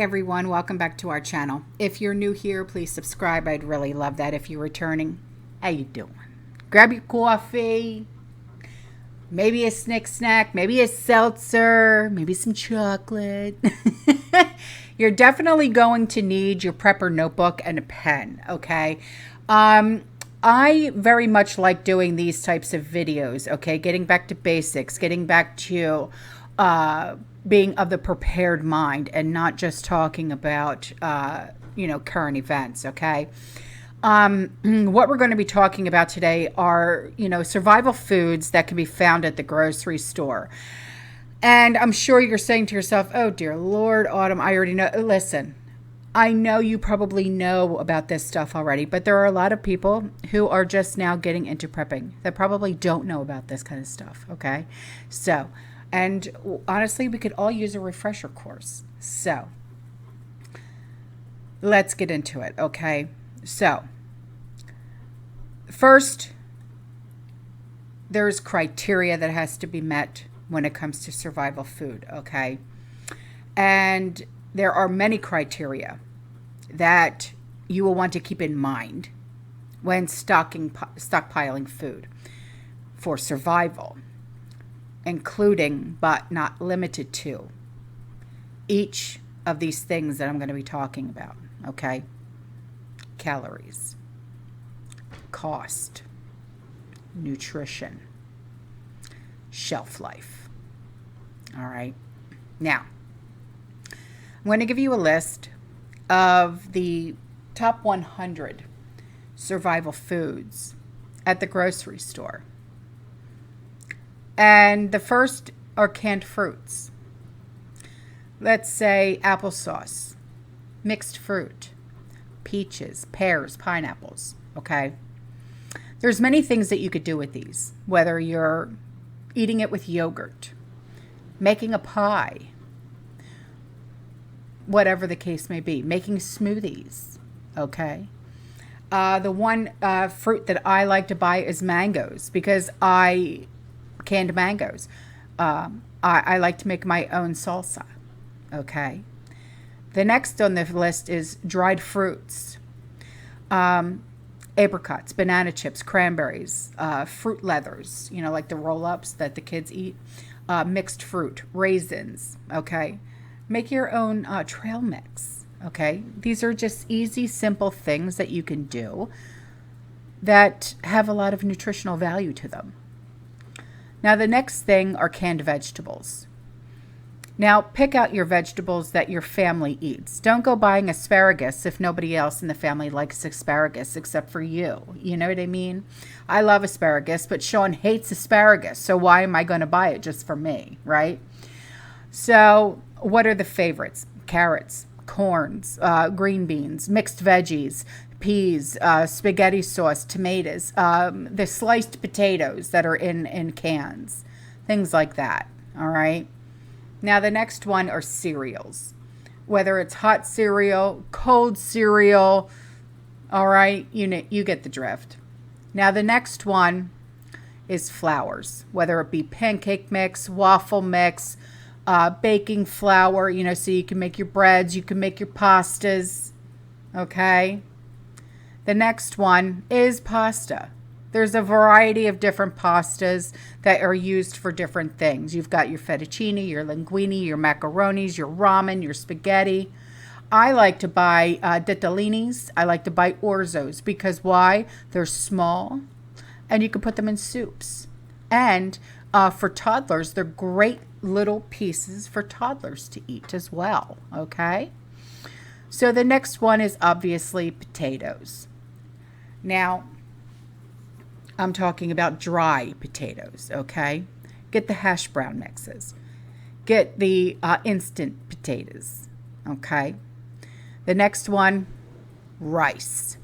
everyone, welcome back to our channel. If you're new here, please subscribe. I'd really love that. If you're returning, how you doing? Grab your coffee, maybe a snack, maybe a seltzer, maybe some chocolate. You're definitely going to need your prepper notebook and a pen, okay? I very much like doing these types of videos, okay? Getting back to basics, getting back to being of the prepared mind and not just talking about, current events, okay? What we're going to be talking about today are, survival foods that can be found at the grocery store. And I'm sure you're saying to yourself, oh, dear Lord, Autumn, I already know. Listen, I know you probably know about this stuff already, but there are a lot of people who are just now getting into prepping that probably don't know about this kind of stuff, okay? So, and honestly, we could all use a refresher course. So, let's get into it, okay? So, first, there's criteria that has to be met when it comes to survival food, okay? And there are many criteria that you will want to keep in mind when stockpiling food for survival, including but not limited to each of these things that I'm going to be talking about, okay? Calories, cost, nutrition, shelf life. All right. Now, I'm going to give you a list of the top 100 survival foods at the grocery store. And the first are canned fruits. Let's say applesauce, mixed fruit, peaches, pears, pineapples, okay? There's many things that you could do with these, whether you're eating it with yogurt, making a pie, whatever the case may be, making smoothies, okay? The one fruit that I like to buy is mangoes because canned mangoes. I like to make my own salsa, okay? The next on the list is dried fruits, apricots, banana chips, cranberries, fruit leathers, like the roll-ups that the kids eat, mixed fruit, raisins, okay? Make your own trail mix, okay? These are just easy, simple things that you can do that have a lot of nutritional value to them. Now, the next thing are canned vegetables. Now, pick out your vegetables that your family eats. Don't go buying asparagus if nobody else in the family likes asparagus except for you. You know what I mean? I love asparagus, but Sean hates asparagus, so why am I going to buy it just for me, right? So, what are the favorites? Carrots, corns, green beans, mixed veggies, peas, spaghetti sauce, tomatoes, the sliced potatoes that are in cans, things like that, all right? Now, the next one are cereals, whether it's hot cereal, cold cereal, all right, you get the drift. Now, the next one is flours, whether it be pancake mix, waffle mix, baking flour, so you can make your breads, you can make your pastas, okay? The next one is pasta. There's a variety of different pastas that are used for different things. You've got your fettuccine, your linguine, your macaronis, your ramen, your spaghetti. I like to buy ditallinis. I like to buy orzos because why? They're small and you can put them in soups. And for toddlers, they're great little pieces for toddlers to eat as well, okay? So the next one is obviously potatoes. Now, I'm talking about dry potatoes, okay? Get the hash brown mixes. Get the instant potatoes, okay? The next one, rice,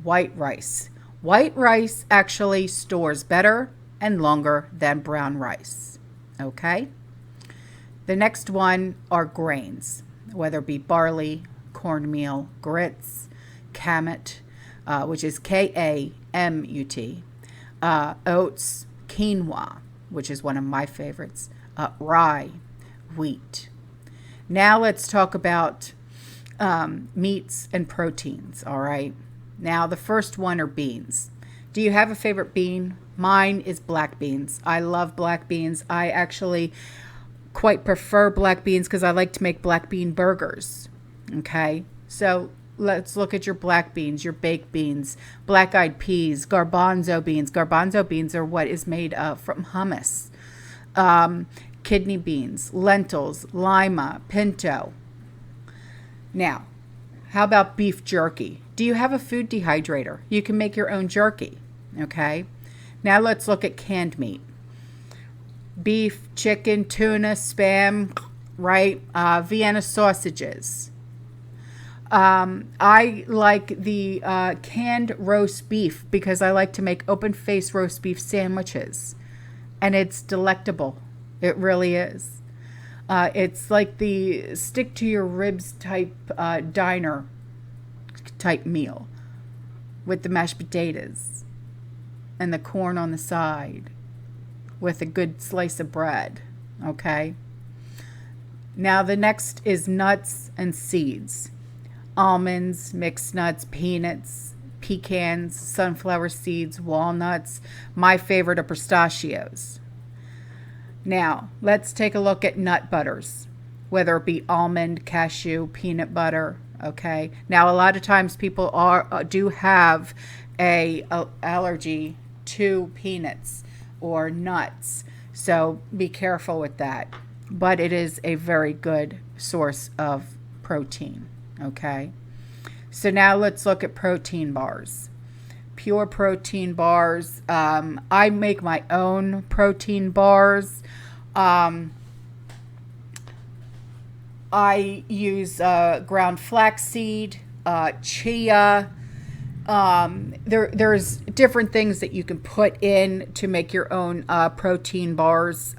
white rice. White rice actually stores better and longer than brown rice, okay? The next one are grains, whether it be barley, cornmeal, grits, kamut, which is K-A-M-U-T, oats, quinoa, which is one of my favorites, rye, wheat. Now let's talk about meats and proteins, all right? Now, the first one are beans. Do you have a favorite bean? Mine is black beans. I love black beans. I actually quite prefer black beans because I like to make black bean burgers. Okay, so let's look at your black beans, your baked beans, black-eyed peas, garbanzo beans. Garbanzo beans are what is made from hummus. Kidney beans, lentils, lima, pinto. Now, how about beef jerky? Do you have a food dehydrator? You can make your own jerky. Okay, now let's look at canned meat. Beef, chicken, tuna, spam, right? Vienna sausages. I like the canned roast beef because I like to make open-faced roast beef sandwiches. And it's delectable. It really is. It's like the stick to your ribs type diner type meal with the mashed potatoes and the corn on the side with a good slice of bread. Okay. Now the next is nuts and seeds. Almonds, mixed nuts, peanuts, pecans, sunflower seeds, walnuts. My favorite are pistachios. Now, let's take a look at nut butters, whether it be almond, cashew, peanut butter, okay? Now, a lot of times people do have a allergy to peanuts or nuts, so be careful with that. But it is a very good source of protein, okay? So now let's look at protein bars. Pure protein bars. I make my own protein bars. I use ground flaxseed, chia. There's different things that you can put in to make your own protein bars.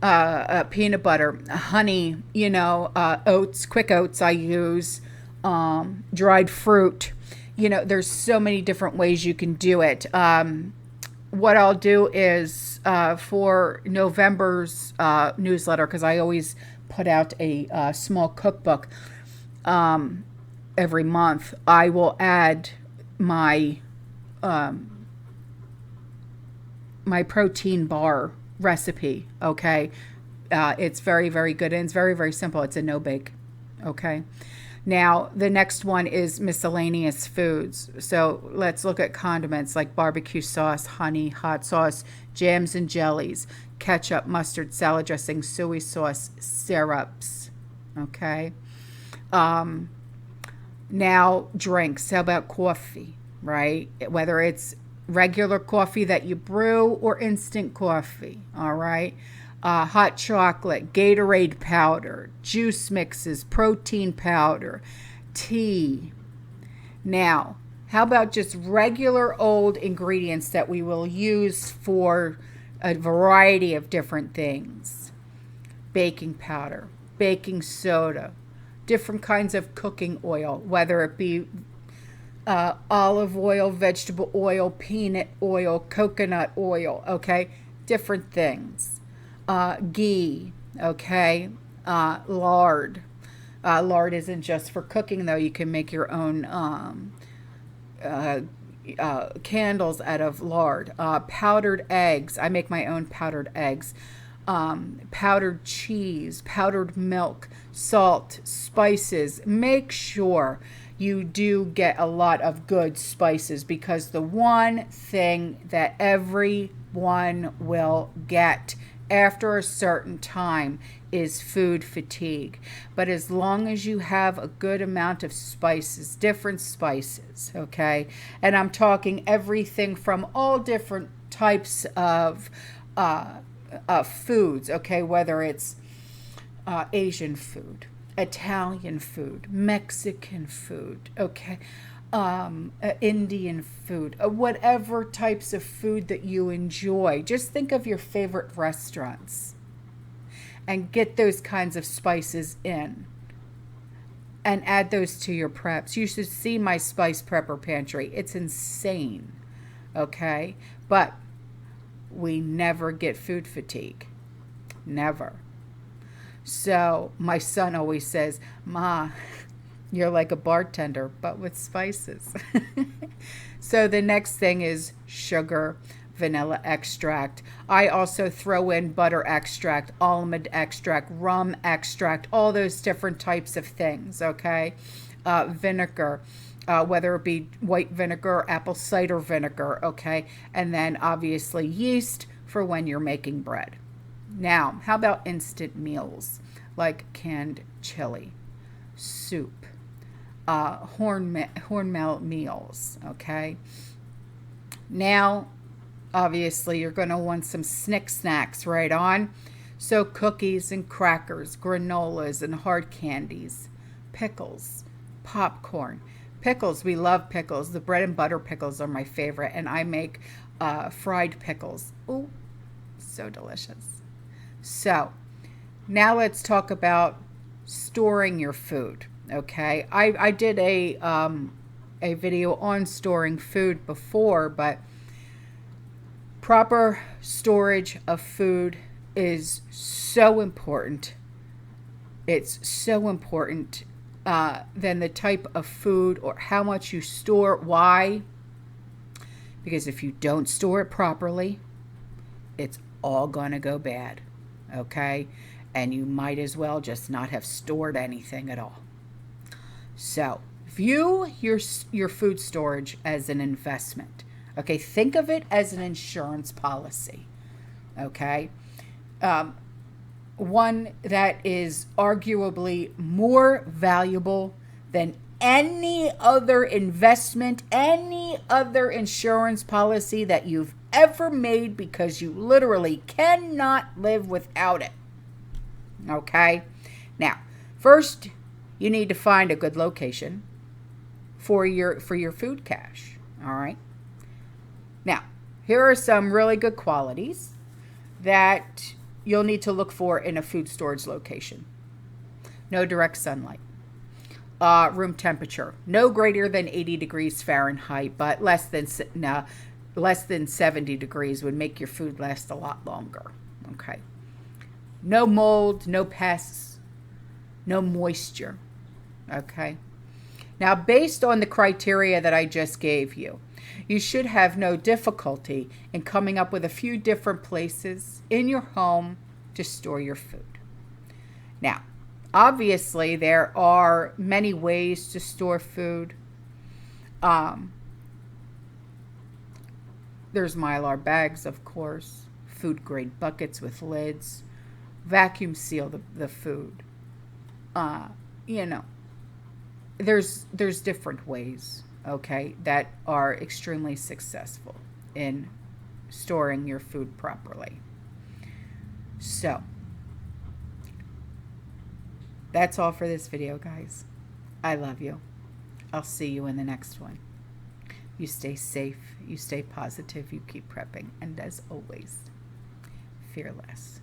Peanut butter, honey, oats, quick oats I use, dried fruit. There's so many different ways you can do it. What I'll do is for November's newsletter, because I always put out a small cookbook every month, I will add my my protein bar recipe. Okay, it's very, very good, and it's very, very simple. It's a no bake. Okay. Now, the next one is miscellaneous foods. So let's look at condiments like barbecue sauce, honey, hot sauce, jams and jellies, ketchup, mustard, salad dressing, soy sauce, syrups. Okay. Now, drinks. How about coffee, right? Whether it's regular coffee that you brew or instant coffee, all right? Hot chocolate, Gatorade powder, juice mixes, protein powder, tea. Now, how about just regular old ingredients that we will use for a variety of different things? Baking powder, baking soda, different kinds of cooking oil, whether it be olive oil, vegetable oil, peanut oil, coconut oil, okay? Different things. Ghee, okay? Lard. Lard isn't just for cooking, though. You can make your own candles out of lard. Powdered eggs. I make my own powdered eggs. Powdered cheese, powdered milk, salt, spices. Make sure you do get a lot of good spices, because the one thing that everyone will get after a certain time is food fatigue. But as long as you have a good amount of spices, different spices, okay? And I'm talking everything from all different types of foods, okay? Whether it's Asian food, Italian food, Mexican food, okay? Indian food, whatever types of food that you enjoy. Just think of your favorite restaurants and get those kinds of spices in and add those to your preps. You should see my spice prepper pantry. It's insane, okay? But we never get food fatigue. Never. So my son always says, Ma, you're like a bartender, but with spices. So the next thing is sugar, vanilla extract. I also throw in butter extract, almond extract, rum extract, all those different types of things, okay? Vinegar, whether it be white vinegar or apple cider vinegar, okay? And then obviously yeast for when you're making bread. Now, how about instant meals like canned chili, soup, hormel meals, okay? Now, obviously, you're going to want some snacks right on. So cookies and crackers, granolas and hard candies, pickles, popcorn. Pickles, we love pickles. The bread and butter pickles are my favorite, and I make fried pickles. Ooh, so delicious. So, now let's talk about storing your food, okay? I did a video on storing food before, but proper storage of food is so important. It's so important than the type of food or how much you store. Why? Because if you don't store it properly, it's all going to go bad, okay? And you might as well just not have stored anything at all. So view your food storage as an investment. Okay, think of it as an insurance policy. Okay, one that is arguably more valuable than any other investment, any other insurance policy that you've ever made, because you literally cannot live without it. Okay, now first you need to find a good location for your food cache. All right. Now, here are some really good qualities that you'll need to look for in a food storage location. No direct sunlight. Room temperature, no greater than 80 degrees Fahrenheit, but less than 70 degrees would make your food last a lot longer. Okay. No mold, no pests, no moisture. Okay. Now, based on the criteria that I just gave you, you should have no difficulty in coming up with a few different places in your home to store your food. Now, obviously, there are many ways to store food. There's Mylar bags, of course, food grade buckets with lids, vacuum seal the food. You know, there's different ways, okay, that are extremely successful in storing your food properly. So, that's all for this video, guys. I love you. I'll see you in the next one. You stay safe, you stay positive, you keep prepping, and as always, fearless.